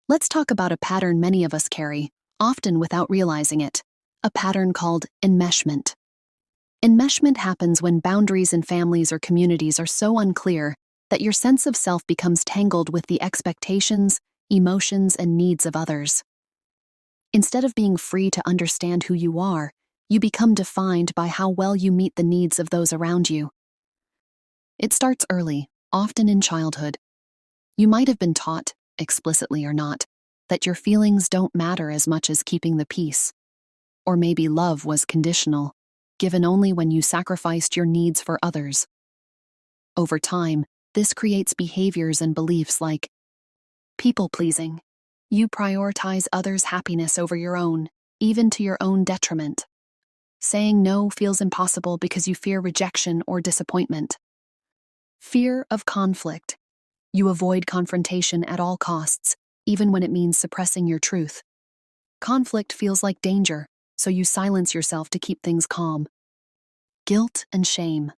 Let's talk about a pattern many of us carry, often without realizing it, a pattern called enmeshment. Enmeshment happens when boundaries in families or communities are so unclear that your sense of self becomes tangled with the expectations, emotions, and needs of others. Instead of being free to understand who you are, you become defined by how well you meet the needs of those around you. It starts early, often in childhood. You might have been taught, explicitly or not, that your feelings don't matter as much as keeping the peace. Or maybe love was conditional, given only when you sacrificed your needs for others. Over time, this creates behaviors and beliefs like people-pleasing. You prioritize others' happiness over your own, even to your own detriment. Saying no feels impossible because you fear rejection or disappointment. Fear of conflict. You avoid confrontation at all costs, even when it means suppressing your truth. Conflict feels like danger, so you silence yourself to keep things calm. Guilt and shame.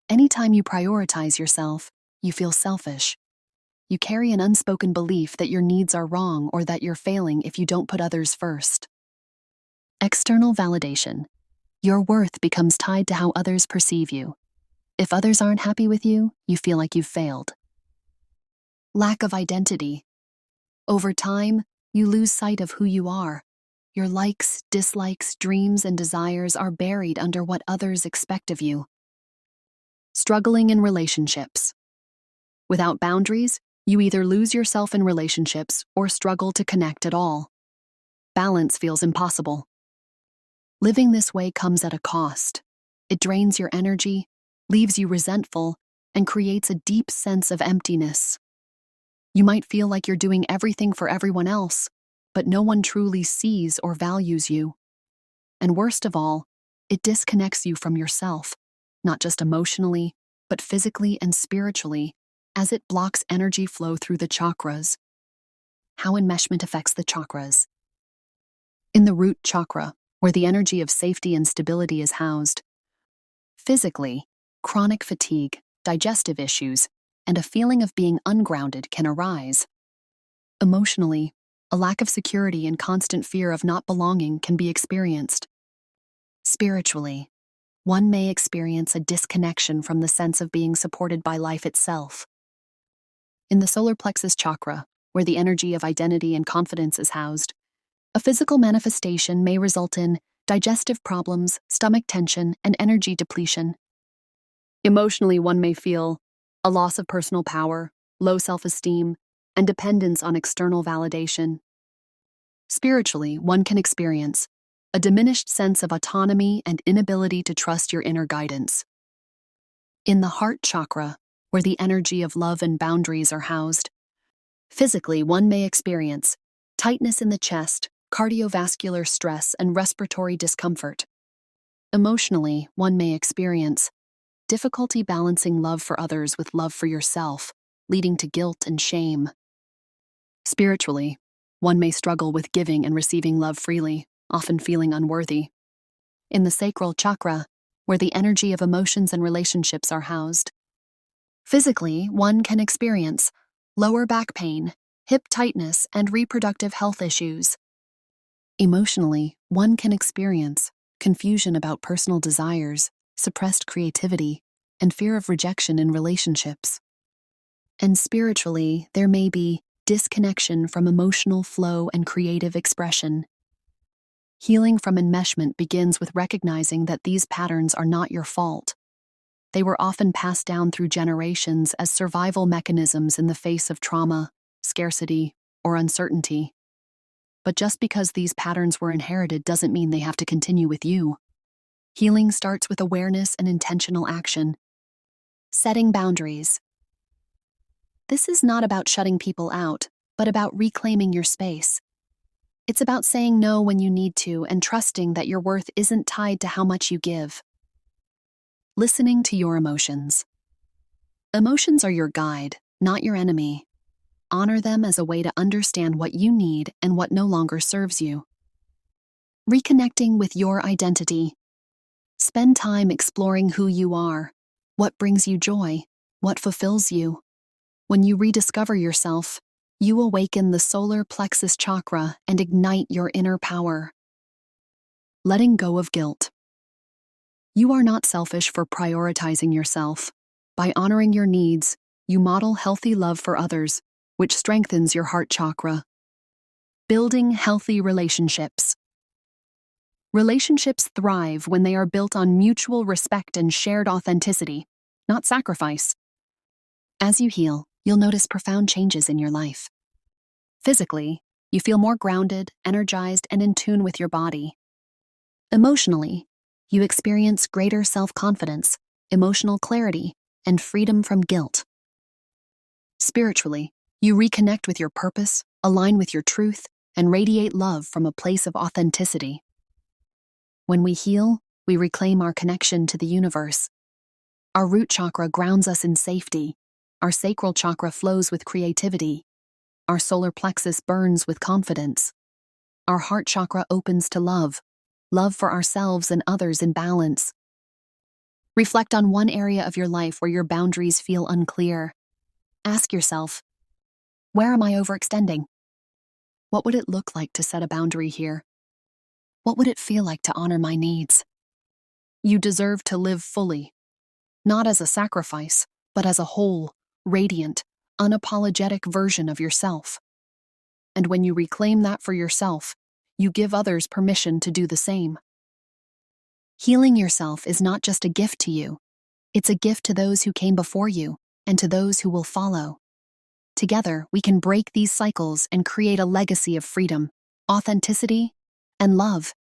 Anytime you prioritize yourself, you feel selfish. You carry an unspoken belief that your needs are wrong or that you're failing if you don't put others first. External validation. Your worth becomes tied to how others perceive you. If others aren't happy with you, you feel like you've failed. Lack of identity. Over time, you lose sight of who you are. Your likes, dislikes, dreams, and desires are buried under what others expect of you. Struggling in relationships. Without boundaries, you either lose yourself in relationships or struggle to connect at all. Balance feels impossible. Living this way comes at a cost. It drains your energy, leaves you resentful, and creates a deep sense of emptiness. You might feel like you're doing everything for everyone else, but no one truly sees or values you. And worst of all, it disconnects you from yourself, not just emotionally, but physically and spiritually, as it blocks energy flow through the chakras. How enmeshment affects the chakras. In the root chakra, where the energy of safety and stability is housed. Physically, chronic fatigue, digestive issues, and a feeling of being ungrounded can arise. Emotionally, a lack of security and constant fear of not belonging can be experienced. Spiritually, one may experience a disconnection from the sense of being supported by life itself. In the solar plexus chakra, where the energy of identity and confidence is housed, a physical manifestation may result in digestive problems, stomach tension, and energy depletion. Emotionally, one may feel a loss of personal power, low self-esteem, and dependence on external validation. Spiritually, one can experience a diminished sense of autonomy and inability to trust your inner guidance. In the heart chakra, where the energy of love and boundaries are housed, physically, one may experience tightness in the chest, cardiovascular stress, and respiratory discomfort. Emotionally, one may experience difficulty balancing love for others with love for yourself, leading to guilt and shame. Spiritually, one may struggle with giving and receiving love freely, often feeling unworthy. In the sacral chakra, where the energy of emotions and relationships are housed. Physically, one can experience lower back pain, hip tightness, and reproductive health issues. Emotionally, one can experience confusion about personal desires, suppressed creativity, and fear of rejection in relationships. And spiritually, there may be disconnection from emotional flow and creative expression. Healing from enmeshment begins with recognizing that these patterns are not your fault. They were often passed down through generations as survival mechanisms in the face of trauma, scarcity, or uncertainty. But just because these patterns were inherited doesn't mean they have to continue with you. Healing starts with awareness and intentional action. Setting boundaries. This is not about shutting people out, but about reclaiming your space. It's about saying no when you need to and trusting that your worth isn't tied to how much you give. Listening to your emotions. Emotions are your guide, not your enemy. Honor them as a way to understand what you need and what no longer serves you. Reconnecting with your identity. Spend time exploring who you are, what brings you joy, what fulfills you. When you rediscover yourself, You awaken the solar plexus chakra and ignite your inner power. Letting go of guilt. You are not selfish for prioritizing yourself. By honoring your needs, you model healthy love for others, which strengthens your heart chakra. Building healthy relationships. Relationships thrive when they are built on mutual respect and shared authenticity, not sacrifice. As you heal, you'll notice profound changes in your life. Physically, you feel more grounded, energized, and in tune with your body. Emotionally, you experience greater self-confidence, emotional clarity, and freedom from guilt. Spiritually, you reconnect with your purpose, align with your truth, and radiate love from a place of authenticity. When we heal, we reclaim our connection to the universe. Our root chakra grounds us in safety. Our sacral chakra flows with creativity. Our solar plexus burns with confidence. Our heart chakra opens to love for ourselves and others in balance. Reflect on one area of your life where your boundaries feel unclear. Ask yourself, where am I overextending? What would it look like to set a boundary here? What would it feel like to honor my needs? You deserve to live fully, not as a sacrifice, but as a whole, radiant, unapologetic version of yourself. And when you reclaim that for yourself, you give others permission to do the same. Healing yourself is not just a gift to you, it's a gift to those who came before you and to those who will follow. Together, we can break these cycles and create a legacy of freedom, authenticity, and love.